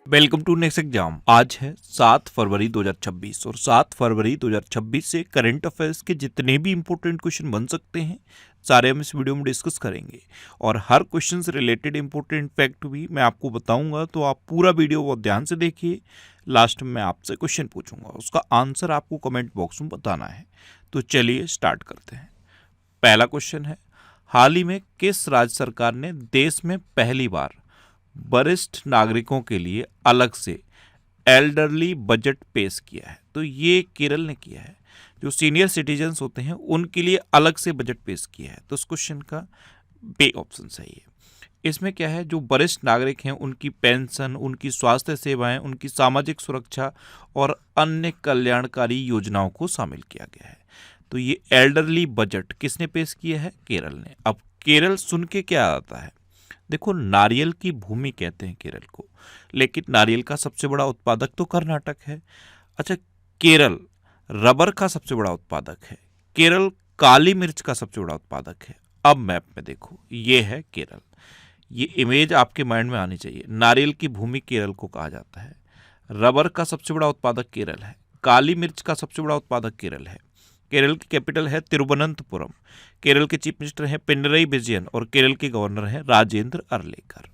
Welcome to next exam. आज है 7 फरवरी 2026 और 7 फरवरी 2026 से करंट अफेयर्स के जितने भी इंपॉर्टेंट क्वेश्चन बन सकते हैं सारे हम इस वीडियो में डिस्कस करेंगे और हर क्वेश्चन से रिलेटेड इंपॉर्टेंट फैक्ट भी मैं आपको बताऊंगा, तो आप पूरा वीडियो बहुत ध्यान से देखिए। लास्ट में मैं आपसे क्वेश्चन पूछूंगा, उसका आंसर आपको कमेंट बॉक्स में बताना है। तो चलिए स्टार्ट करते हैं। पहला क्वेश्चन है, हाल ही में किस राज्य सरकार ने देश में पहली बार वरिष्ठ नागरिकों के लिए अलग से एल्डरली बजट पेश किया है? तो ये केरल ने किया है। जो सीनियर सिटीजन्स होते हैं उनके लिए अलग से बजट पेश किया है। तो इस क्वेश्चन का बी ऑप्शन सही है। इसमें क्या है, जो वरिष्ठ नागरिक हैं उनकी पेंशन, उनकी स्वास्थ्य सेवाएं, उनकी सामाजिक सुरक्षा और अन्य कल्याणकारी योजनाओं को शामिल किया गया है। तो ये एल्डरली बजट किसने पेश किया है? केरल ने। अब केरल सुन के क्या आता है? देखो, नारियल की भूमि कहते हैं केरल को, लेकिन नारियल का सबसे बड़ा उत्पादक तो कर्नाटक है। अच्छा, केरल रबर का सबसे बड़ा उत्पादक है। केरल काली मिर्च का सबसे बड़ा उत्पादक है। अब मैप में देखो, ये है केरल। ये इमेज आपके माइंड में आनी चाहिए। नारियल की भूमि केरल को कहा जाता है। रबर का सबसे बड़ा उत्पादक केरल है। काली मिर्च का सबसे बड़ा उत्पादक केरल है। केरल की कैपिटल है तिरुवनंतपुरम। केरल के चीफ मिनिस्टर हैं पिनरई विजयन और केरल के गवर्नर हैं राजेंद्र अर्लेकर।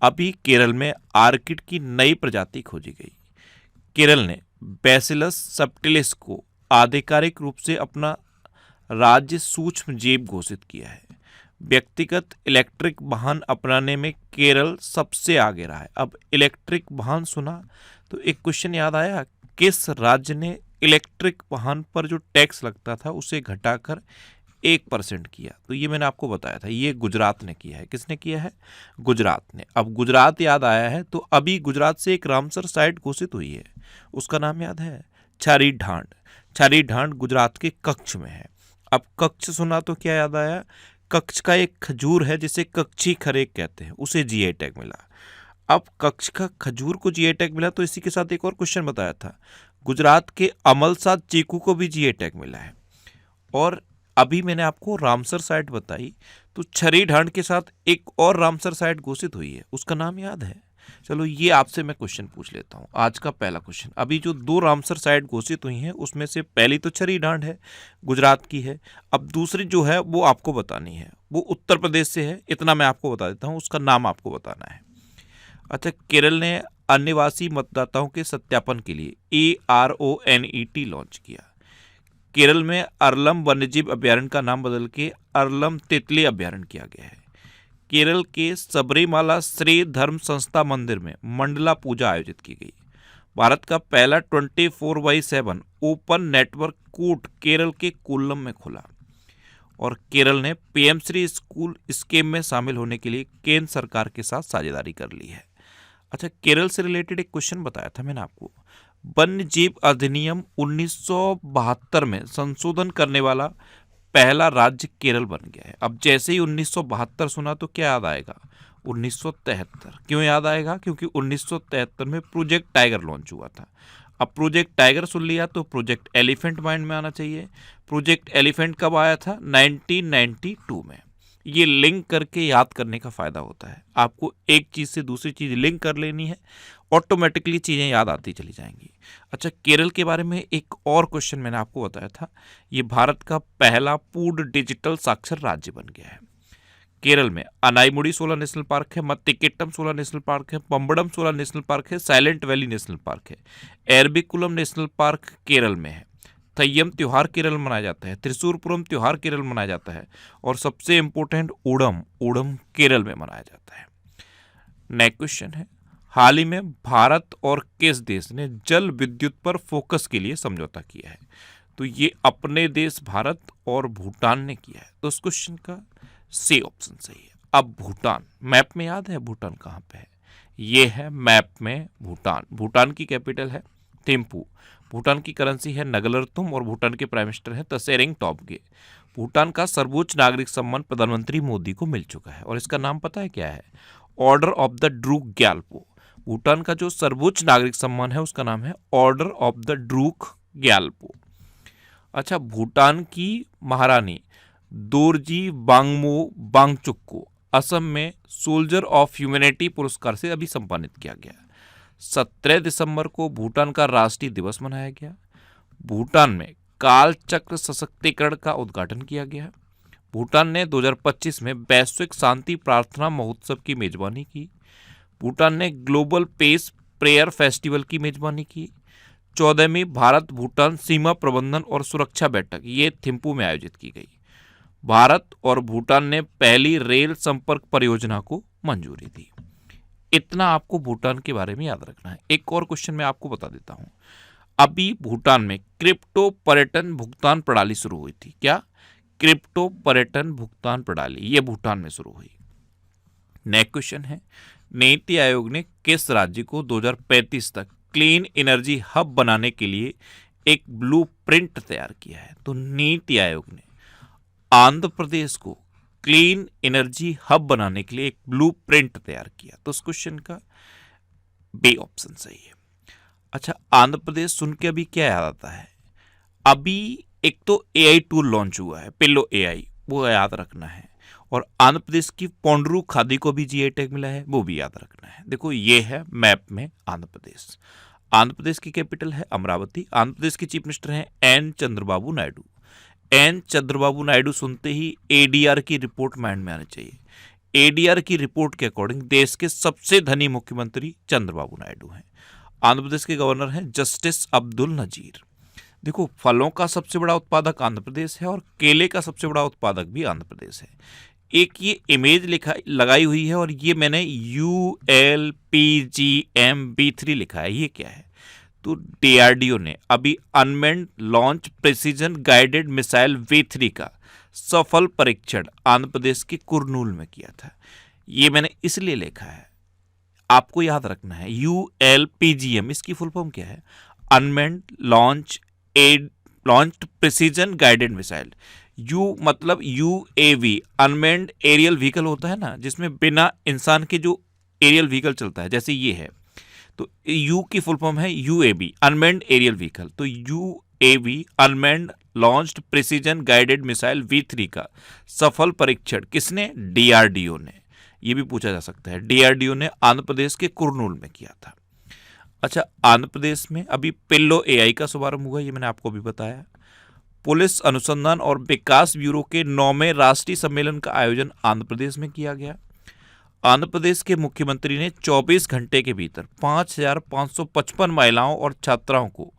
अभी केरल में आर्किड की नई प्रजाति खोजी गई। केरल ने बैसिलस सबटिलिस को आधिकारिक रूप से अपना राज्य सूक्ष्म जीव घोषित किया है। व्यक्तिगत इलेक्ट्रिक वाहन अपनाने में केरल सबसे आगे रहा है। अब इलेक्ट्रिक वाहन सुना तो एक क्वेश्चन याद आया, किस राज्य ने इलेक्ट्रिक वाहन पर जो टैक्स लगता था उसे घटाकर 1% किया? तो ये मैंने आपको बताया था, ये गुजरात ने किया है। किसने किया है? गुजरात ने। अब गुजरात याद आया है तो अभी गुजरात से एक रामसर साइट घोषित हुई है, उसका नाम याद है? छारी ढांड। छारी ढांड गुजरात के कच्छ में है। अब कच्छ सुना तो क्या याद आया? कच्छ का एक खजूर है जिसे कच्छी खरेक कहते हैं, उसे जीआई टैग मिला। अब कच्छ का खजूर को जीआई टैग मिला तो इसी के साथ एक और क्वेश्चन बताया था, गुजरात के अमलसाद चीकू को भी जीआई टैग मिला है। और अभी मैंने आपको रामसर साइट बताई, तो छरी ढांड के साथ एक और रामसर साइट घोषित हुई है, उसका नाम याद है? चलो ये आपसे मैं क्वेश्चन पूछ लेता हूँ। आज का पहला क्वेश्चन, अभी जो 2 रामसर साइट घोषित हुई हैं उसमें से पहली तो छरी ढांड है, गुजरात की है। अब दूसरी जो है वो आपको बतानी है, वो उत्तर प्रदेश से है। इतना मैं आपको बता देता हूँ, उसका नाम आपको बताना है। अच्छा, केरल ने अनिवासी मतदाताओं के सत्यापन के लिए ARONET लॉन्च किया। केरल में अरलम वन्यजीव अभ्यारण्य का नाम बदल के अरलम तितली अभ्यारण्य किया गया है। केरल के सबरीमाला श्री धर्म संस्था मंदिर में मंडला पूजा आयोजित की गई। भारत का पहला 24/7 ओपन नेटवर्क कोर्ट केरल के कोल्लम में खुला। और केरल ने PM श्री स्कूल स्कीम में शामिल होने के लिए केंद्र सरकार के साथ साझेदारी कर ली है। अच्छा, केरल से रिलेटेड एक क्वेश्चन बताया था मैंने आपको, वन्य जीव अधिनियम 1972 में संशोधन करने वाला पहला राज्य केरल बन गया है। अब जैसे ही 1972 सुना तो क्या याद आएगा? 1973। क्यों याद आएगा? क्योंकि 1973 में प्रोजेक्ट टाइगर लॉन्च हुआ था। अब प्रोजेक्ट टाइगर सुन लिया तो प्रोजेक्ट एलिफेंट माइंड में आना चाहिए। प्रोजेक्ट एलिफेंट कब आया था? 1992 में। ये लिंक करके याद करने का फ़ायदा होता है। आपको एक चीज़ से दूसरी चीज़ लिंक कर लेनी है, ऑटोमेटिकली चीज़ें याद आती चली जाएंगी। अच्छा, केरल के बारे में एक और क्वेश्चन मैंने आपको बताया था, ये भारत का पहला पूर्ण डिजिटल साक्षर राज्य बन गया है। केरल में अनाईमुड़ी 16 नेशनल पार्क है, मत्तिकेट्टम 16 नेशनल पार्क है, पंबड़म 16 नेशनल पार्क है, साइलेंट वैली नेशनल पार्क है, एरबिकुलम नेशनल पार्क केरल में है। थय्यम त्यौहार केरल में मनाया जाता है, त्रिशूरपुरम त्यौहार केरल में मनाया जाता है, और सबसे इंपॉर्टेंट ओणम केरल में मनाया जाता है। नेक्स्ट क्वेश्चन है, हाल ही में भारत और किस देश ने जल विद्युत पर फोकस के लिए समझौता किया है? तो ये अपने देश भारत और भूटान ने किया है। तो उस क्वेश्चन का सी ऑप्शन सही है। अब भूटान, मैप में याद है भूटान कहाँ पे है? ये है मैप में भूटान। भूटान की कैपिटल है थिम्पू। भूटान की करेंसी है नगलरतुम और भूटान के प्राइम मिनिस्टर हैं तशेरिंग टोब्गे। भूटान का सर्वोच्च नागरिक सम्मान प्रधानमंत्री मोदी को मिल चुका है और इसका नाम पता है क्या है? Order of the Druk Gyalpo. Bhutan का जो सर्वोच्च नागरिक सम्मान है उसका नाम है order of the Druk Gyalpo. अच्छा, भूटान की महारानी दोरजी बांगमो बांगचुक को असम में सोल्जर ऑफ ह्यूमैनिटी पुरस्कार से अभी सम्मानित किया गया। 17 दिसंबर को भूटान का राष्ट्रीय दिवस मनाया गया। भूटान में काल चक्र सशक्तिकरण का उद्घाटन किया गया। भूटान ने 2025 में वैश्विक शांति प्रार्थना महोत्सव की मेजबानी की। भूटान ने ग्लोबल पीस प्रेयर फेस्टिवल की मेजबानी की। 14वीं भारत भूटान सीमा प्रबंधन और सुरक्षा बैठक ये थिम्पू में आयोजित की गई। भारत और भूटान ने पहली रेल संपर्क परियोजना को मंजूरी दी। इतना आपको भूटान के बारे में याद रखना है। एक और क्वेश्चन मैं आपको बता देता हूं। अभी भूटान में क्रिप्टो पर्यटन भुगतान प्रणाली शुरू हुई थी। क्या? क्रिप्टो पर्यटन भुगतान प्रणाली ये भूटान में शुरू हुई। नेक्स्ट क्वेश्चन है, नीति आयोग ने किस राज्य को 2035 तक क्लीन एनर्जी हब बनाने के लिए एक ब्लूप्रिंट तैयार किया है? तो नीति आयोग ने आंध्र प्रदेश को क्लीन एनर्जी हब बनाने के लिए एक ब्लूप्रिंट तैयार किया। तो उस क्वेश्चन का बी ऑप्शन सही है। अच्छा, आंध्र प्रदेश सुन के अभी क्या याद आता है? अभी एक तो एआई टूल लॉन्च हुआ है, पिल्लो एआई, वो याद रखना है। और आंध्र प्रदेश की पोंड्रू खादी को भी जीआई टैग मिला है, वो भी याद रखना है। देखो ये है मैप में आंध्र प्रदेश। आंध्र प्रदेश की कैपिटल है अमरावती। आंध्र प्रदेश के चीफ मिनिस्टर हैं एन चंद्रबाबू नायडू। एन चंद्रबाबू नायडू सुनते ही एडीआर की रिपोर्ट माइंड में आनी चाहिए। एडीआर की रिपोर्ट के अकॉर्डिंग देश के सबसे धनी मुख्यमंत्री चंद्रबाबू नायडू हैं। आंध्र प्रदेश के गवर्नर हैं जस्टिस अब्दुल नजीर। देखो, फलों का सबसे बड़ा उत्पादक आंध्र प्रदेश है और केले का सबसे बड़ा उत्पादक भी आंध्र प्रदेश है। एक ये इमेज लगाई हुई है और ये मैंने ULPGMB3 लिखा है। ये क्या है? तो DRDO ने अभी unmanned launch precision guided missile V3 का सफल परीक्षण आंध्र प्रदेश के कुरनूल में किया था। ये मैंने इसलिए लिखा है, आपको याद रखना है। ULPGM इसकी फुल फॉर्म क्या है? Unmanned launched precision guided missile. You मतलब UAV, अनमेन्ड एरियल व्हीकल होता है ना, जिसमें बिना इंसान के जो एरियल व्हीकल चलता है, जैसे ये है। तो यू की फुल फॉर्म है UAV, अनमेन्ड एरियल व्हीकल। तो UAV unmanned launched precision guided missile V3 का सफल परीक्षण किसने? DRDO ने। ये भी पूछा जा सकता है। DRDO ने आंध्र प्रदेश के कुरनूल में किया था। अच्छा, आंध्र प्रदेश में अभी पिल्लो एआई का शुभारंभ हुआ, ये मैंने आपको भी बताया। पुलिस अनुसंधान और विकास ब्यूरो के 9वें राष्ट्रीय सम्मेलन का आयोजन आंध्र प्रदेश में किया गया। आंध्र प्रदेश के मुख्यमंत्री ने 24 घंटे के भीतर 5,555 महिलाओं और छात्राओं को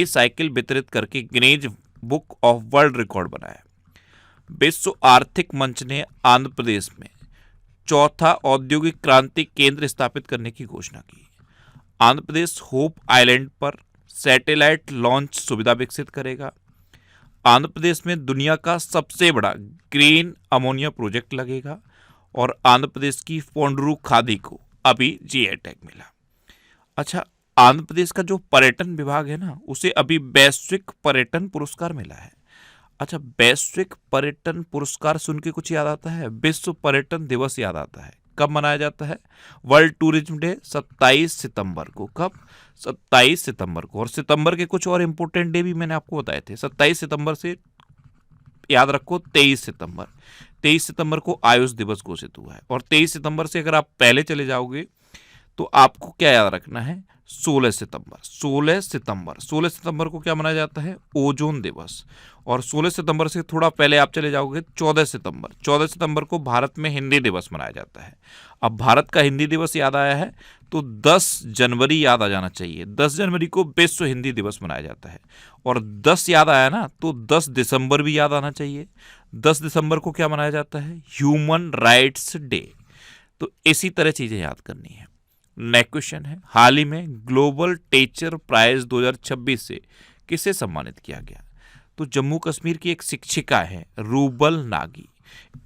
साइकिल वितरित करके Guinness book of world record बनाया। विश्व आर्थिक मंच ने आंध्र प्रदेश में चौथा औद्योगिक क्रांति केंद्र स्थापित करने की घोषणा की। आंध्र प्रदेश होप आइलैंड पर सैटेलाइट लॉन्च सुविधा विकसित करेगा। आंध्र प्रदेश में दुनिया का सबसे बड़ा ग्रीन अमोनिया प्रोजेक्ट लगेगा। और आंध्र प्रदेश की पोंड्रू खादी को अभी जीआई टैग मिला। अच्छा, आंध्र प्रदेश का जो पर्यटन विभाग है ना, उसे अभी वैश्विक पर्यटन पुरस्कार मिला है। अच्छा, वैश्विक पर्यटन पुरस्कार सुन के कुछ याद आता है? विश्व पर्यटन दिवस याद आता है। कब मनाया जाता है? वर्ल्ड टूरिज्म डे 27 सितंबर को। कब? 27 सितंबर को। और सितंबर के कुछ और इंपॉर्टेंट डे भी मैंने आपको बताए थे। 27 सितंबर से याद रखो 23 सितंबर। 23 सितंबर को आयुष दिवस घोषित हुआ है। और 23 सितंबर से अगर आप पहले चले जाओगे तो आपको क्या याद रखना है? 16 सितंबर। 16 सितंबर को क्या मनाया जाता है? ओजोन दिवस। और 16 सितंबर से थोड़ा पहले आप चले जाओगे 14 सितंबर। 14 सितंबर को भारत में हिंदी दिवस मनाया जाता है। अब भारत का हिंदी दिवस याद आया है तो 10 जनवरी याद आ जाना चाहिए। 10 जनवरी को विश्व हिंदी दिवस मनाया जाता है। और 10 याद आया ना तो 10 दिसंबर भी याद आना चाहिए। 10 दिसंबर को क्या मनाया जाता है? Human rights day. तो इसी तरह चीजें याद करनी है। नेक्स्ट क्वेश्चन है, हाल ही में ग्लोबल टीचर प्राइज 2026 से किसे सम्मानित किया गया? तो जम्मू कश्मीर की एक शिक्षिका है रूबल नागी।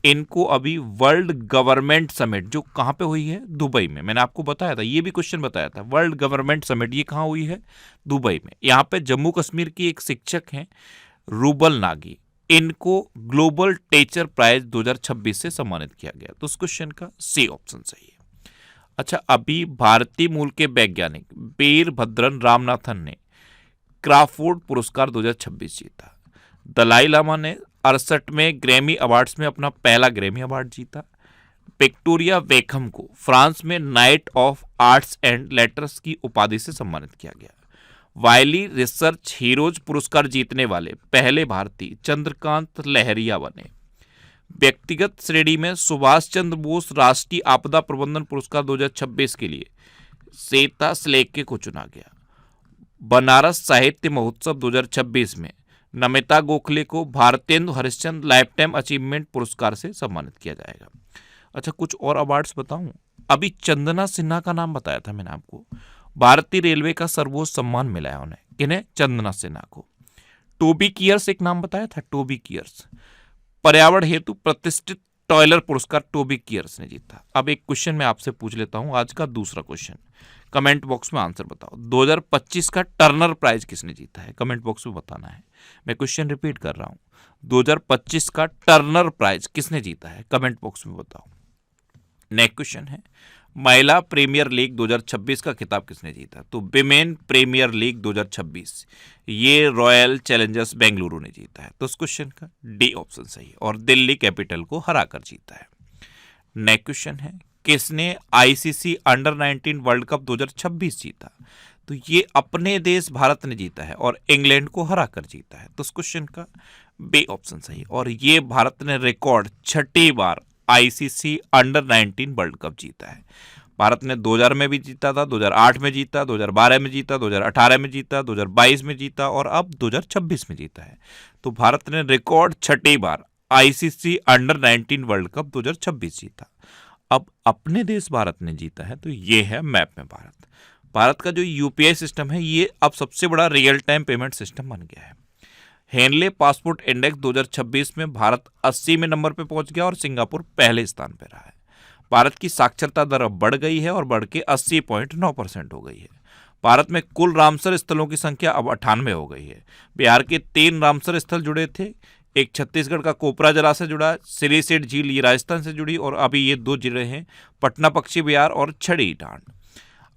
इनको अभी वर्ल्ड गवर्नमेंट समिट, जो कहाँ पे हुई है? दुबई में। मैंने आपको बताया था, ये भी क्वेश्चन बताया था। वर्ल्ड गवर्नमेंट समिट ये कहाँ हुई है? दुबई में। यहाँ पे जम्मू कश्मीर की एक शिक्षक हैं रूबल नागी। इनको ग्लोबल टीचर प्राइज 2026 से सम्मानित किया गया। तो उस क्वेश्चन का सी ऑप्शन सही है। अच्छा, अभी भारतीय मूल के वैज्ञानिक वीरभद्रन रामनाथन ने क्राफोर्ड पुरस्कार 2026 जीता। दलाई लामा ने 68वें ग्रैमी अवार्ड्स में अपना पहला ग्रैमी अवार्ड जीता। विक्टोरिया बेकहम को फ्रांस में night of arts and letters की उपाधि से सम्मानित किया गया। वाइली रिसर्च हीरोज पुरस्कार जीतने वाले पहले भारतीय चंद्रकांत लहरिया बने। व्यक्तिगत श्रेणी में सुभाष चंद्र बोस राष्ट्रीय आपदा प्रबंधन पुरस्कार 2026 के लिए सेता स्लेके को चुना गया। बनारस साहित्य महोत्सव 2026 में नमिता गोखले को भारतेंदु हरिश्चंद्र लाइफटाइम अचीवमेंट पुरस्कार से सम्मानित किया जाएगा। अच्छा, कुछ और अवार्ड्स बताऊं। अभी चंदना सिन्हा का नाम बताया था मैंने आपको। भारतीय रेलवे का सर्वोच्च सम्मान मिला है उन्हें। किन्हें? चंदना सिन्हा को। टोबी कियर्स एक नाम बताया था, टोबी कियर्स। पर्यावरण हेतु प्रतिष्ठित टॉयलर पुरस्कार टोबी कियर्स ने जीता। अब एक क्वेश्चन मैं आपसे पूछ लेता हूं, आज का दूसरा क्वेश्चन। कमेंट बॉक्स में आंसर बताओ। 2025 का टर्नर प्राइज किसने जीता है? कमेंट बॉक्स में बताना है। मैं क्वेश्चन रिपीट कर रहा हूं, 2025 का टर्नर प्राइज किसने जीता है? कमेंट बॉक्स में बताओ। नेक्स्ट क्वेश्चन है, महिला प्रीमियर लीग 2026 का खिताब किसने जीता? तो विमेन प्रीमियर लीग 2026 ये रॉयल चैलेंजर्स बेंगलुरु ने जीता है। तो इस क्वेश्चन का डी ऑप्शन सही है और दिल्ली कैपिटल को हराकर जीता है। नेक्स्ट क्वेश्चन है, किसने आईसीसी अंडर 19 वर्ल्ड कप 2026 जीता? तो ये अपने देश भारत ने जीता है और इंग्लैंड को हराकर जीता है। तो इस क्वेश्चन का बी ऑप्शन सही। और ये भारत ने रिकॉर्ड 6ठी बार आईसीसी अंडर 19 वर्ल्ड कप जीता है। भारत ने 2000 में भी जीता था, 2008 में जीता, 2012 में जीता, 2018 में जीता, 2022 में जीता और अब 2026 में जीता है। तो भारत ने रिकॉर्ड 6ठी बार आईसीसी अंडर 19 वर्ल्ड कप 2026 जीता। अब अपने देश भारत ने जीता है, तो ये है मैप में भारत। भारत का जो यूपीआई सिस्टम है ये अब सबसे बड़ा रियल टाइम पेमेंट सिस्टम बन गया है। हेनले पासपोर्ट इंडेक्स 2026 में भारत 80वें नंबर पर पहुंच गया और सिंगापुर पहले स्थान पर रहा है। भारत की साक्षरता दर अब बढ़ गई है और बढ़ के 80.9% हो गई है। भारत में कुल रामसर स्थलों की संख्या अब 98 हो गई है। बिहार के 3 रामसर स्थल जुड़े थे, एक छत्तीसगढ़ का कोपरा जलाशय जुड़ा, सिरीसेठ झील ये राजस्थान से जुड़ी और अभी ये 2 जिले हैं, पटना पक्षी विहार और छड़ी डांड।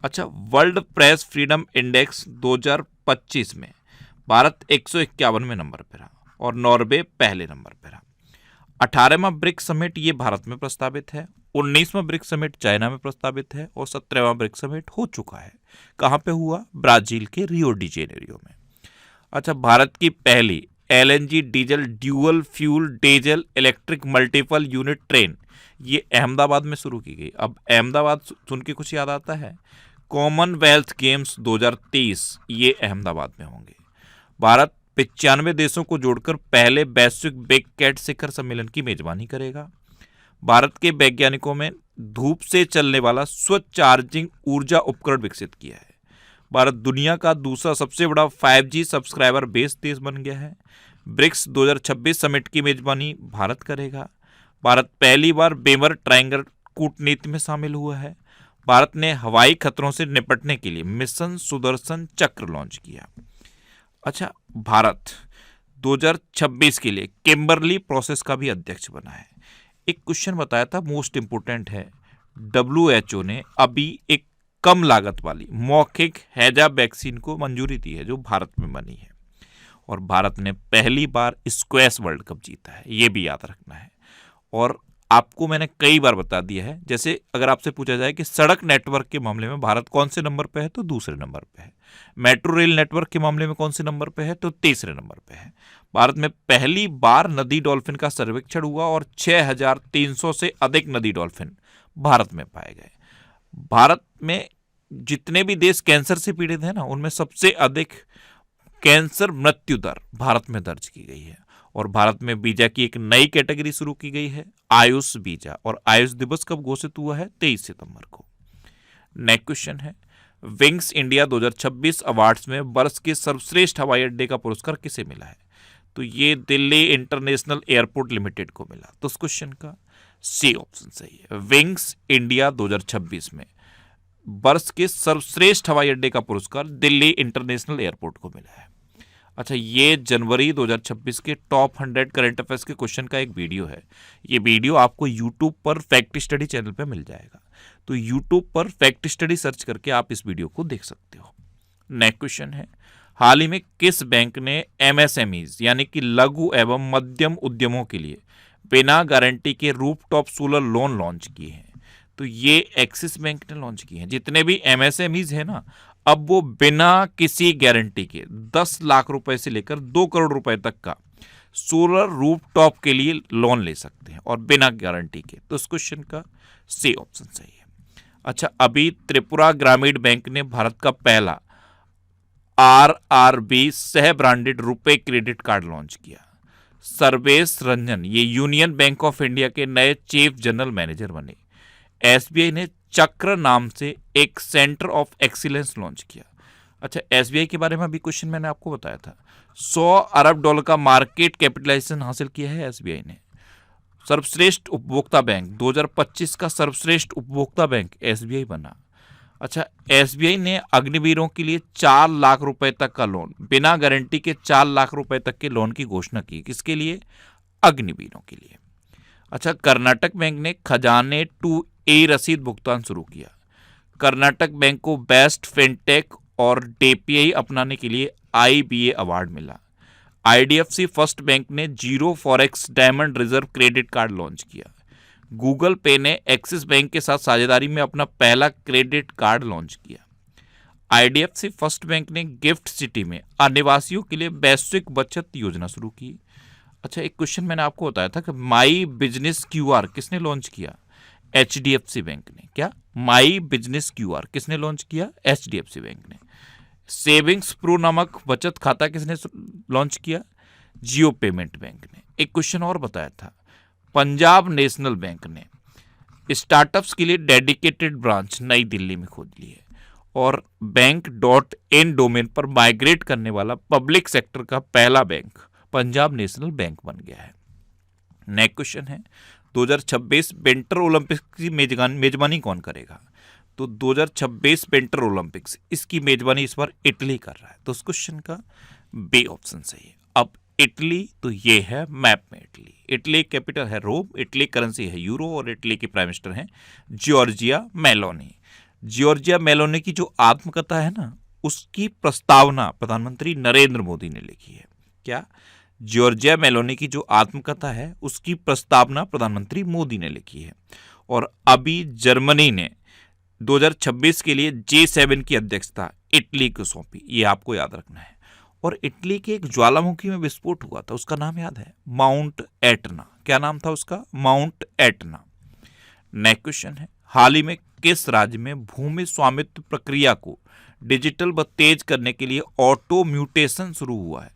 अच्छा, वर्ल्ड प्रेस फ्रीडम इंडेक्स 2025 में भारत 151वें नंबर पर रहा और नॉर्वे पहले नंबर पर रहा। 18वां ब्रिक्स समिट ये भारत में प्रस्तावित है, 19वां ब्रिक्स समिट चाइना में प्रस्तावित है और 17वां ब्रिक्स समिट हो चुका है। कहाँ पे हुआ? ब्राजील के रियो डी जेनेरियो में। अच्छा, भारत की पहली LNG diesel dual fuel diesel electric multiple unit train ये अहमदाबाद में शुरू की गई। अब अहमदाबाद सुन के कुछ याद आता है? कॉमनवेल्थ गेम्स 2023 ये अहमदाबाद में होंगे। भारत 95 देशों को जोड़कर पहले वैश्विक बिग कैट शिखर सम्मेलन की मेजबानी करेगा। भारत के वैज्ञानिकों में धूप से चलने वाला स्वच्छ चार्जिंग ऊर्जा उपकरण विकसित किया है। भारत दुनिया का दूसरा सबसे बड़ा 5G सब्सक्राइबर बेस देश बन गया है। ब्रिक्स 2026 समिट की मेजबानी भारत करेगा। भारत पहली बार बेमर ट्रायंगल कूटनीति में शामिल हुआ है। भारत ने हवाई खतरों से निपटने के लिए मिशन सुदर्शन चक्र लॉन्च किया। अच्छा, भारत 2026 के लिए किम्बरली प्रोसेस का भी अध्यक्ष बना है। एक क्वेश्चन बताया था, मोस्ट इंपोर्टेंट है, WHO ने अभी एक कम लागत वाली मौखिक हैजा वैक्सीन को मंजूरी दी है जो भारत में बनी है और भारत ने पहली बार स्क्वैश वर्ल्ड कप जीता है, ये भी याद रखना है। और आपको मैंने कई बार बता दिया है, जैसे अगर आपसे पूछा जाए कि सड़क नेटवर्क के मामले में भारत कौन से नंबर पे है, तो दूसरे नंबर पे है। मेट्रो रेल नेटवर्क के मामले में कौन से नंबर पे है, तो तीसरे नंबर पे है। भारत में पहली बार नदी डॉल्फिन का सर्वेक्षण हुआ और 6300 से अधिक नदी डॉल्फिन भारत में पाए गए। भारत में जितने भी देश कैंसर से पीड़ित हैं ना, उनमें सबसे अधिक कैंसर मृत्यु दर भारत में दर्ज की गई है। और भारत में वीजा की एक नई कैटेगरी शुरू की गई है, आयुष वीजा। और आयुष दिवस कब घोषित हुआ है? 23 सितंबर को। नेक्स्ट क्वेश्चन है, विंग्स इंडिया 2026 अवार्ड्स में वर्ष के सर्वश्रेष्ठ हवाई अड्डे का पुरस्कार किसे मिला है? तो ये दिल्ली इंटरनेशनल एयरपोर्ट लिमिटेड को मिला। तो इस क्वेश्चन का सी ऑप्शन सही है। विंग्स इंडिया 2026 में वर्ष के सर्वश्रेष्ठ हवाई अड्डे का पुरस्कार दिल्ली इंटरनेशनल एयरपोर्ट को मिला है। अच्छा, ये जनवरी 2026 के टॉप 100 करंट अफेयर्स के क्वेश्चन का एक वीडियो है। ये वीडियो आपको यूट्यूब पर फैक्ट स्टडी चैनल पे मिल जाएगा, तो यूट्यूब पर फैक्ट स्टडी सर्च करके आप इस वीडियो को देख सकते हो। नेक्स्ट क्वेश्चन है, हाल ही में किस बैंक ने MSMEs यानी कि लघु एवं मध्यम उद्यमों के लिए बिना गारंटी के रूफटॉप सोलर लोन लॉन्च किए हैं? तो ये एक्सिस बैंक ने लॉन्च किए हैं। जितने भी एमएसएमईज है ना, अब वो बिना किसी गारंटी के 10 लाख रुपए से लेकर 2 करोड़ रुपए तक का सोलर रूफटॉप के लिए लोन ले सकते हैं और बिना गारंटी के। तो इस क्वेश्चन का सी ऑप्शन सही है। अच्छा, अभी त्रिपुरा ग्रामीण बैंक ने भारत का पहला आरआरबी सह ब्रांडेड रुपए क्रेडिट कार्ड लॉन्च किया। सर्वेश रंजन ये यूनियन बैंक ऑफ इंडिया के नए चीफ जनरल मैनेजर बने। एसबीआई ने चक्र नाम से एक सेंटर ऑफ एक्सीलेंस लॉन्च किया। अच्छा, एसबीआई के बारे में अभी क्वेश्चन मैंने आपको बताया था। 100 अरब डॉलर का मार्केट कैपिटलाइजेशन हासिल किया है एसबीआई ने। सर्वश्रेष्ठ उपभोक्ता बैंक 2025 का सर्वश्रेष्ठ उपभोक्ता बैंक एसबीआई बना। अच्छा, एसबीआई ने अग्निवीरों के लिए 4 लाख रुपए तक का लोन, बिना गारंटी के 4 लाख रुपए तक के लोन की घोषणा की। किसके लिए? अग्निवीरों के लिए। अच्छा, कर्नाटक बैंक ने खजाने टू ए रसीद भुगतान शुरू किया। कर्नाटक बैंक को बेस्ट फिनटेक और डीपीआई अपनाने के लिए आईबीए अवार्ड मिला। आईडीएफसी फर्स्ट बैंक ने zero forex diamond reserve credit card launch किया। गूगल पे ने एक्सिस बैंक के साथ साझेदारी में अपना पहला क्रेडिट कार्ड लॉन्च किया। आईडीएफसी फर्स्ट बैंक ने गिफ्ट सिटी में आदिवासियों के लिए वैश्विक बचत योजना शुरू की। अच्छा, एक क्वेश्चन मैंने आपको बताया था कि माई बिजनेस क्यूआर किसने लॉन्च किया? एचडीएफसी बैंक ने। क्या? माई बिजनेस क्यूआर किसने लॉन्च किया? एचडीएफसी बैंक ने। सेविंग्स प्रो नामक बचत खाता किसने लॉन्च किया? जियो पेमेंट बैंक ने। एक क्वेश्चन और बताया था, पंजाब नेशनल बैंक ने स्टार्टअप्स के लिए डेडिकेटेड ब्रांच नई दिल्ली में खोल ली है और बैंक.इन डोमेन पर माइग्रेट करने वाला पब्लिक सेक्टर का पहला बैंक पंजाब नेशनल बैंक बन गया है। नेक्स्ट क्वेश्चन है, 2026 विंटर ओलंपिक्स की मेजबानी कौन करेगा? तो 2026 विंटर ओलंपिक्स इसकी मेजबानी इस बार इटली कर रहा है। तो उस क्वेश्चन का बी ऑप्शन सही है। अब इटली, तो ये है मैप में इटली। इटली कैपिटल है रोम, इटली करेंसी है यूरो और इटली के प्राइम मिनिस्टर हैं जॉर्जिया मेलोनी। जॉर्जिया मेलोनी की जो आत्मकथा है ना, उसकी प्रस्तावना प्रधानमंत्री नरेंद्र मोदी ने लिखी है। क्या? जॉर्जिया मेलोनी की जो आत्मकथा है उसकी प्रस्तावना प्रधानमंत्री मोदी ने लिखी है। और अभी जर्मनी ने 2026 के लिए G7 की अध्यक्षता इटली को सौंपी। ये आपको याद रखना है। और इटली के एक ज्वालामुखी में विस्फोट हुआ था, उसका नाम याद है? Mount Etna. क्या नाम था उसका? Mount Etna. नेक्स्ट क्वेश्चन है, हाल ही में किस राज्य में भूमि स्वामित्व प्रक्रिया को डिजिटल व तेज करने के लिए ऑटो म्यूटेशन शुरू हुआ है?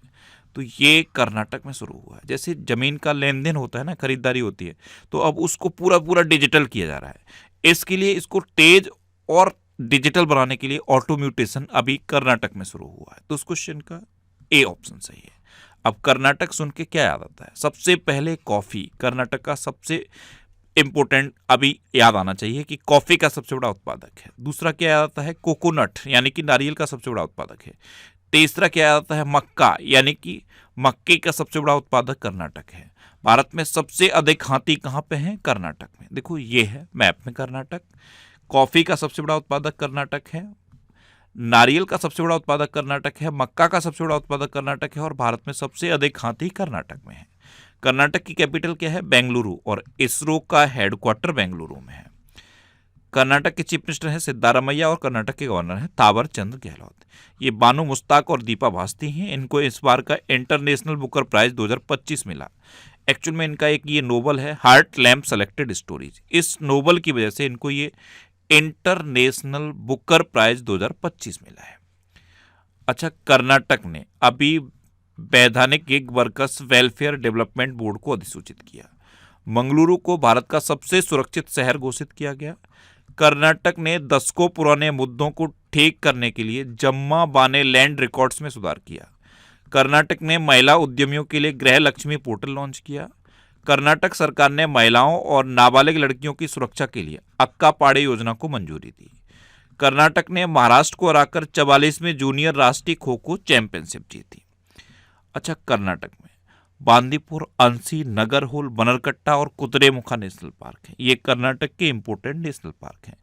तो ये कर्नाटक में शुरू हुआ है। जैसे जमीन का लेन देन होता है ना, खरीदारी होती है, तो अब उसको पूरा पूरा डिजिटल किया जा रहा है। इसके लिए इसको तेज और डिजिटल बनाने के लिए ऑटो म्यूटेशन अभी कर्नाटक में शुरू हुआ है। तो उस क्वेश्चन का ए ऑप्शन सही है। अब कर्नाटक सुन के क्या याद आता है? सबसे पहले कॉफी, कर्नाटक का सबसे इंपोर्टेंट अभी याद आना चाहिए कि कॉफी का सबसे बड़ा उत्पादक है। दूसरा क्या याद आता है? कोकोनट यानी कि नारियल का सबसे बड़ा उत्पादक है। तीसरा क्या आता है? मक्का यानी कि मक्के का सबसे बड़ा उत्पादक कर्नाटक है। भारत में सबसे अधिक हाथी कहाँ पे हैं? कर्नाटक में। देखो ये है मैप में कर्नाटक। कॉफी का सबसे बड़ा उत्पादक कर्नाटक है, नारियल का सबसे बड़ा उत्पादक कर्नाटक है, मक्का का सबसे बड़ा उत्पादक कर्नाटक है और भारत में सबसे अधिक हाथी कर्नाटक में है। कर्नाटक की कैपिटल क्या है? बेंगलुरु और इसरो का हेडक्वार्टर बेंगलुरु में है। कर्नाटक के चीफ मिनिस्टर हैं सिद्धारमैया और कर्नाटक के गवर्नर हैं थावर चंद गहलोत। ये बानो मुश्ताक और दीपा भास्ती हैं। इनको इस बार का इंटरनेशनल बुकर प्राइज 2025 मिला। एक्चुअल में इनका एक ये नोबल है हार्ट लैम्प सेलेक्टेड स्टोरीज। इस नोबल की वजह से इनको ये इंटरनेशनल बुकर प्राइज 2025 मिला है। अच्छा, कर्नाटक ने अभी वैधानिक gig workers welfare development board को अधिसूचित किया। मंगलुरु को भारत का सबसे सुरक्षित शहर घोषित किया गया। कर्नाटक ने दशकों पुराने मुद्दों को ठीक करने के लिए जम्मा बाने लैंड रिकॉर्ड्स में सुधार किया। कर्नाटक ने महिला उद्यमियों के लिए गृह लक्ष्मी पोर्टल लॉन्च किया। कर्नाटक सरकार ने महिलाओं और नाबालिग लड़कियों की सुरक्षा के लिए अक्का पाड़े योजना को मंजूरी दी। कर्नाटक ने महाराष्ट्र को हराकर 44वें जूनियर राष्ट्रीय खो खो चैंपियनशिप जीती। अच्छा, कर्नाटक में बांदीपुर, अंसी, नगरहोल, बनरकट्टा और कुद्रेमुखा नेशनल पार्क है। ये कर्नाटक के इंपोर्टेंट नेशनल पार्क हैं।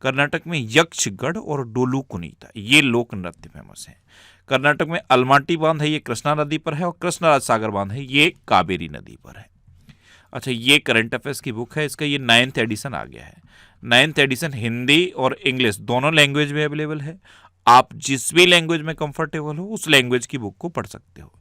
कर्नाटक में यक्षगढ़ और डोलू कुनीता ये लोक नृत्य फेमस हैं। कर्नाटक में अलमाटी बांध है, ये कृष्णा नदी पर है और कृष्णराज सागर बांध है, ये कावेरी नदी पर है। अच्छा, ये करंट अफेयर्स की बुक है, इसका ये 9th एडिशन आ गया है। 9th एडिशन हिंदी और इंग्लिश दोनों लैंग्वेज में अवेलेबल है। आप जिस भी लैंग्वेज में कंफर्टेबल हो उस लैंग्वेज की बुक को पढ़ सकते हो।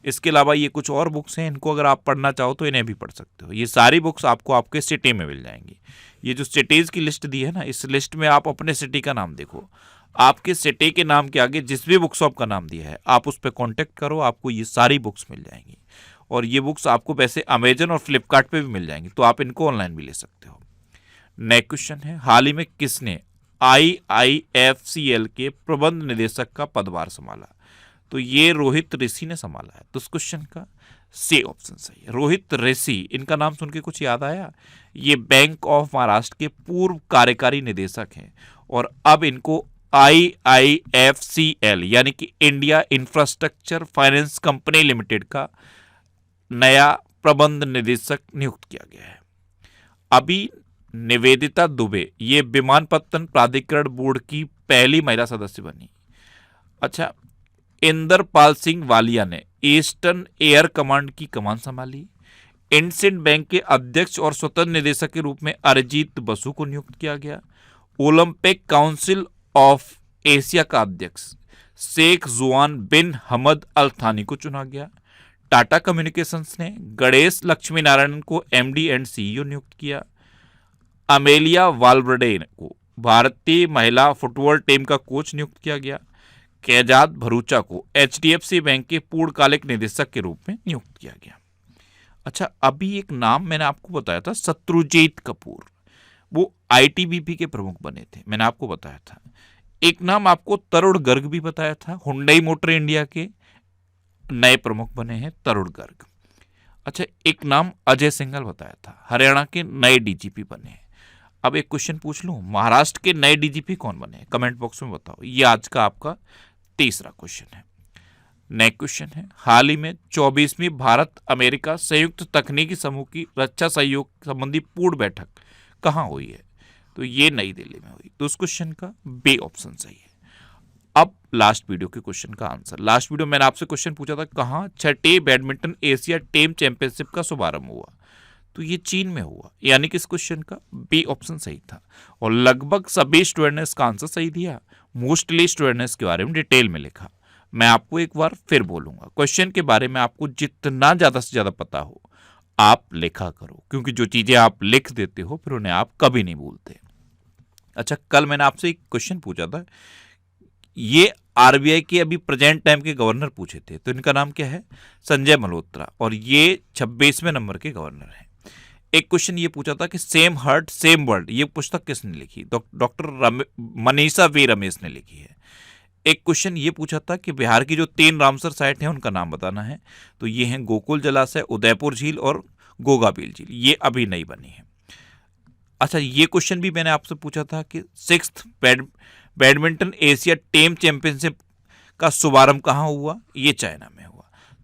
इसके अलावा ये कुछ और बुक्स हैं, इनको अगर आप पढ़ना चाहो तो इन्हें भी पढ़ सकते हो। ये सारी बुक्स आपको आपके सिटी में मिल जाएंगी। ये जो सिटीज़ की लिस्ट दी है ना, इस लिस्ट में आप अपने सिटी का नाम देखो, आपके सिटी के नाम के आगे जिस भी बुक शॉप का नाम दिया है आप उस पर कॉन्टेक्ट करो, आपको ये सारी बुक्स मिल जाएंगी। और ये बुक्स आपको वैसे अमेजन और फ्लिपकार्ट पे भी मिल जाएंगी, तो आप इनको ऑनलाइन भी ले सकते हो। नेक्स्ट क्वेश्चन है, हाल ही में किसने IIFCL के प्रबंध निदेशक का पदभार संभाला? तो ये रोहित ऋषि ने संभाला है। तो इस क्वेश्चन का सी ऑप्शन सही है, रोहित ऋषि। इनका नाम सुन के कुछ याद आया? ये बैंक ऑफ महाराष्ट्र के पूर्व कार्यकारी निदेशक हैं और अब इनको IIFCL यानी कि India infrastructure finance company limited का नया प्रबंध निदेशक नियुक्त किया गया है। अभी निवेदिता दुबे ये विमानपत्तन प्राधिकरण बोर्ड की पहली महिला सदस्य बनी। अच्छा, इंदरपाल सिंह वालिया ने ईस्टर्न एयर कमांड की कमान संभाली। इंडसिंड बैंक के अध्यक्ष और स्वतंत्र निदेशक के रूप में अरिजीत बसु को नियुक्त किया गया। ओलंपिक काउंसिल ऑफ एशिया का अध्यक्ष शेख जुआन बिन हमद अल थानी को चुना गया। टाटा कम्युनिकेशंस ने गणेश लक्ष्मी नारायण को MD एंड CEO नियुक्त किया। अमेलिया वाल्वर्डे को भारतीय महिला फुटबॉल टीम का कोच नियुक्त किया गया। कैजाद भरूचा को HDFC बैंक के पूर्णकालिक निदेशक के रूप में नियुक्त किया गया। अच्छा, अभी एक नाम मैंने आपको बताया था, शत्रुजीत कपूर, वो ITBP के प्रमुख बने थे, मैंने आपको बताया था। एक नाम आपको तरुण गर्ग भी बताया था, हुंडई मोटर इंडिया के नए प्रमुख बने हैं तरुण गर्ग। अच्छा, एक नाम अजय सिंघल बताया था, हरियाणा के नए DGP बने हैं। अब एक क्वेश्चन पूछ लूं, महाराष्ट्र के नए DGP कौन बने? कमेंट बॉक्स में बताओ। ये आज का आपका तीसरा क्वेश्चन है। नेक्स्ट क्वेश्चन है, हाल ही में 24वीं भारत अमेरिका संयुक्त तकनीकी समूह की रक्षा सहयोग संबंधी पूर्ण बैठक कहाँ हुई है? तो ये नई दिल्ली में हुई। तो उस क्वेश्चन का बी ऑप्शन सही है। अब लास्ट वीडियो के क्वेश्चन का आंसर। लास्ट वीडियो मैंने आपसे क्वेश्चन पूछा था, कहाँ छठे बैडमिंटन एशिया टीम चैंपियनशिप का शुभारंभ हुआ? तो ये चीन में हुआ, यानी कि इस क्वेश्चन का बी ऑप्शन सही था। और लगभग सभी स्टूडेंट ने इसका आंसर सही दिया। मोस्टली स्टूडेंट ने इसके बारे में डिटेल में लिखा। मैं आपको एक बार फिर बोलूंगा, क्वेश्चन के बारे में आपको जितना ज्यादा से ज्यादा पता हो आप लिखा करो, क्योंकि जो चीजें आप लिख देते हो फिर उन्हें आप कभी नहीं भूलते। अच्छा, कल मैंने आपसे एक क्वेश्चन पूछा था, ये RBI के अभी प्रेजेंट टाइम के गवर्नर पूछे थे, तो इनका नाम क्या है? संजय मल्होत्रा, और ये 26वें नंबर के गवर्नर हैं। एक क्वेश्चन ये पूछा था कि सेम हार्ट सेम वर्ल्ड, ये पुस्तक किसने लिखी? डॉक्टर मनीषा V रमेश ने लिखी है। एक क्वेश्चन ये पूछा था कि बिहार की जो 3 रामसर साइट हैं उनका नाम बताना है। तो ये हैं गोकुल जलाशय, उदयपुर झील और गोगाबील झील, ये अभी नहीं बनी है। अच्छा, ये क्वेश्चन भी मैंने आपसे पूछा था कि 6th badminton Asia team championship का शुभारंभ कहाँ हुआ? ये चाइना में हुआ।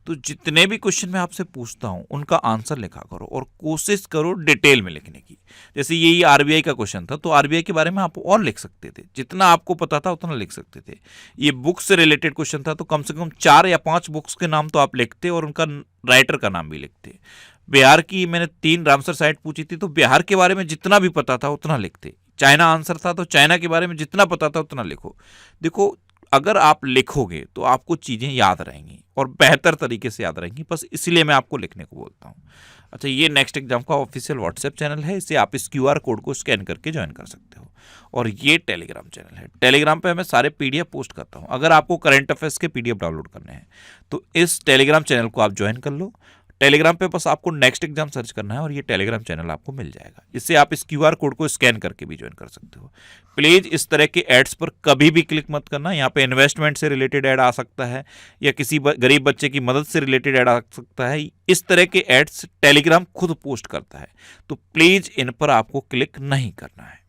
तो जितने भी क्वेश्चन मैं आपसे पूछता हूँ उनका आंसर लिखा करो और कोशिश करो डिटेल में लिखने की। जैसे यही RBI का क्वेश्चन था, तो RBI के बारे में आप और लिख सकते थे, जितना आपको पता था उतना लिख सकते थे। ये बुक से रिलेटेड क्वेश्चन था, तो कम से कम 4 या 5 बुक्स के नाम तो आप लिखते और उनका राइटर का नाम भी लिखते। बिहार की मैंने 3 रामसर साइट पूछी थी, तो बिहार के बारे में जितना भी पता था उतना लिखते। चाइना आंसर था, तो चाइना के बारे में जितना पता था उतना लिखो। देखो, अगर आप लिखोगे तो आपको चीज़ें याद रहेंगी और बेहतर तरीके से याद रहेंगी, बस इसलिए मैं आपको लिखने को बोलता हूँ। अच्छा, ये नेक्स्ट एग्जाम का ऑफिशियल व्हाट्सएप चैनल है, इसे आप इस QR कोड को स्कैन करके ज्वाइन कर सकते हो। और ये टेलीग्राम चैनल है, टेलीग्राम पे मैं सारे PDF पोस्ट करता हूँ। अगर आपको करंट अफेयर्स के PDF डाउनलोड करने हैं तो इस टेलीग्राम चैनल को आप ज्वाइन कर लो। टेलीग्राम पे बस आपको नेक्स्ट एग्जाम सर्च करना है और ये टेलीग्राम चैनल आपको मिल जाएगा। इससे आप इस QR कोड को स्कैन करके भी ज्वाइन कर सकते हो। प्लीज़ इस तरह के एड्स पर कभी भी क्लिक मत करना। यहाँ पे इन्वेस्टमेंट से रिलेटेड ऐड आ सकता है या किसी गरीब बच्चे की मदद से रिलेटेड ऐड आ सकता है। इस तरह के एड्स टेलीग्राम खुद पोस्ट करता है, तो प्लीज़ इन पर आपको क्लिक नहीं करना है।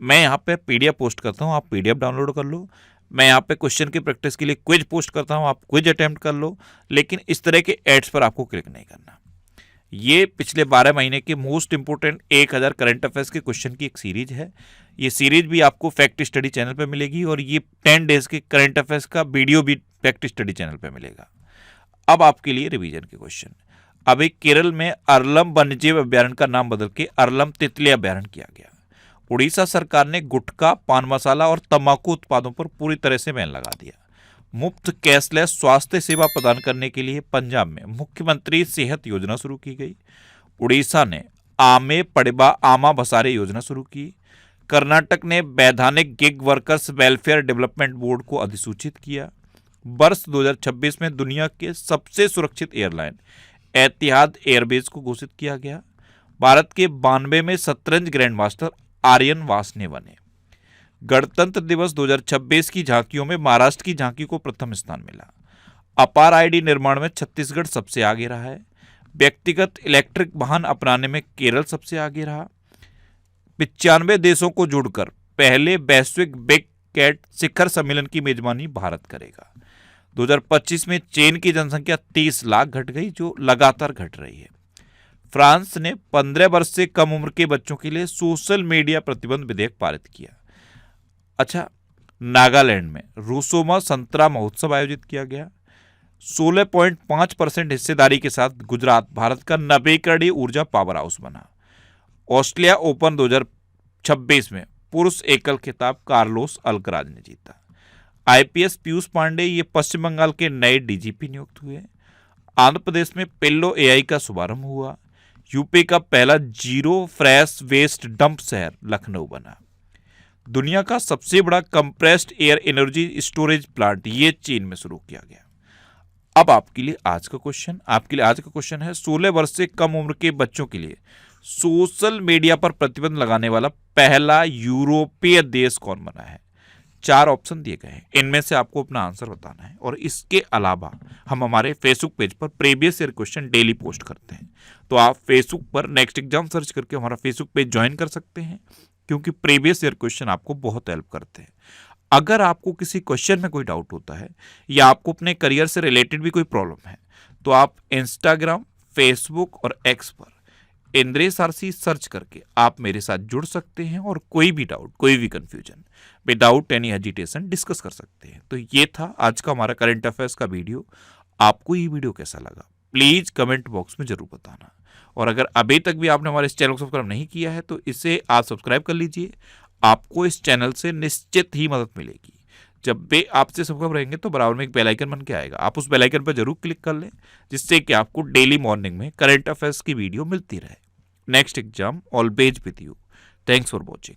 मैं यहाँ पे PDF पोस्ट करता हूँ, आप PDF डाउनलोड कर लो। मैं यहाँ पे क्वेश्चन की प्रैक्टिस के लिए क्विज पोस्ट करता हूँ, आप क्विज अटेम्प्ट कर लो, लेकिन इस तरह के एड्स पर आपको क्लिक नहीं करना। ये पिछले 12 महीने के मोस्ट इंपोर्टेंट 1000 करंट अफेयर्स के क्वेश्चन की एक सीरीज है। ये सीरीज भी आपको फैक्ट स्टडी चैनल पे मिलेगी और ये 10 डेज के करंट अफेयर्स का वीडियो भी फैक्ट स्टडी चैनल पे मिलेगा। अब आपके लिए रिवीजन के क्वेश्चन। अभी केरल में अरलम वन्यजीव अभ्यारण्य का नाम बदल के अरलम तितली अभ्यारण्य किया गया। उड़ीसा सरकार ने गुटखा, पान मसाला और तंबाकू उत्पादों पर पूरी तरह से बैन लगा दिया। मुफ्त कैशलेस स्वास्थ्य सेवा प्रदान करने के लिए पंजाब में मुख्यमंत्री सेहत योजना शुरू की गई। उड़ीसा ने आमे पड़बा आमा बसारे योजना शुरू की। कर्नाटक ने वैधानिक gig workers welfare development board को अधिसूचित किया। वर्ष 2026 में दुनिया के सबसे सुरक्षित एयरलाइन एतिहाद एयरवेज को घोषित किया गया। भारत के 92 में शतरंज ग्रैंड मास्टर आर्यन वासने बने। गणतंत्र दिवस 2026 की झांकियों में महाराष्ट्र की झांकी को प्रथम स्थान मिला। अपार आईडी निर्माण में छत्तीसगढ़ सबसे आगे रहा है। व्यक्तिगत इलेक्ट्रिक वाहन अपनाने में केरल सबसे आगे रहा। 95 देशों को जोड़कर पहले वैश्विक बिग कैट शिखर सम्मेलन की मेजबानी भारत करेगा। 2025 में चीन की जनसंख्या 30 लाख घट गई, जो लगातार घट रही है। फ्रांस ने 15 वर्ष से कम उम्र के बच्चों के लिए सोशल मीडिया प्रतिबंध विधेयक पारित किया। अच्छा, नागालैंड में रूसोमा संतरा महोत्सव आयोजित किया गया। 16.5% हिस्सेदारी के साथ गुजरात भारत का नवीकरणीय ऊर्जा पावर हाउस बना। ऑस्ट्रेलिया ओपन 2026 में पुरुष एकल खिताब कार्लोस अल्कराज ने जीता। आईपीएस पीयूष पांडे ये पश्चिम बंगाल के नए डीजीपी नियुक्त हुए। आंध्र प्रदेश में पिल्लो एआई का शुभारंभ हुआ। यूपी का पहला जीरो फ्रेश वेस्ट डंप शहर लखनऊ बना। दुनिया का सबसे बड़ा compressed air energy storage plant ये चीन में शुरू किया गया। अब आपके लिए आज का क्वेश्चन है 16 वर्ष से कम उम्र के बच्चों के लिए सोशल मीडिया पर प्रतिबंध लगाने वाला पहला यूरोपीय देश कौन बना है। 4 ऑप्शन दिए गए हैं, इनमें से आपको अपना आंसर बताना है। और इसके अलावा हम हमारे फेसबुक पेज पर previous year question daily post करते हैं, तो आप फेसबुक पर नेक्स्ट एग्जाम सर्च करके हमारा फेसबुक पेज ज्वाइन कर सकते हैं, क्योंकि प्रीवियस ईयर क्वेश्चन आपको बहुत हेल्प करते हैं। अगर आपको किसी क्वेश्चन में कोई डाउट होता है या आपको अपने करियर से रिलेटेड भी कोई प्रॉब्लम है, तो आप इंस्टाग्राम, फेसबुक और एक्स पर इंद्रेश आरसी सर्च करके आप मेरे साथ जुड़ सकते हैं और कोई भी डाउट, कोई भी confusion without any hesitation discuss कर सकते हैं। तो ये था आज का हमारा करंट अफेयर्स का वीडियो। आपको ये वीडियो कैसा लगा प्लीज कमेंट बॉक्स में जरूर बताना। और अगर अभी तक भी आपने हमारे इस चैनल को सब्सक्राइब नहीं किया है तो इसे आज सब्सक्राइब कर लीजिए। आपको इस चैनल से निश्चित ही मदद मिलेगी। जब भी आपसे सब्सक्राइब रहेंगे तो बराबर में एक बेल आइकन बन के आएगा, आप उस बेल आइकन पर जरूर क्लिक कर लें, जिससे कि आपको डेली मॉर्निंग में करंट अफेयर्स की वीडियो मिलती रहे। Next exam always with you. Thanks for watching.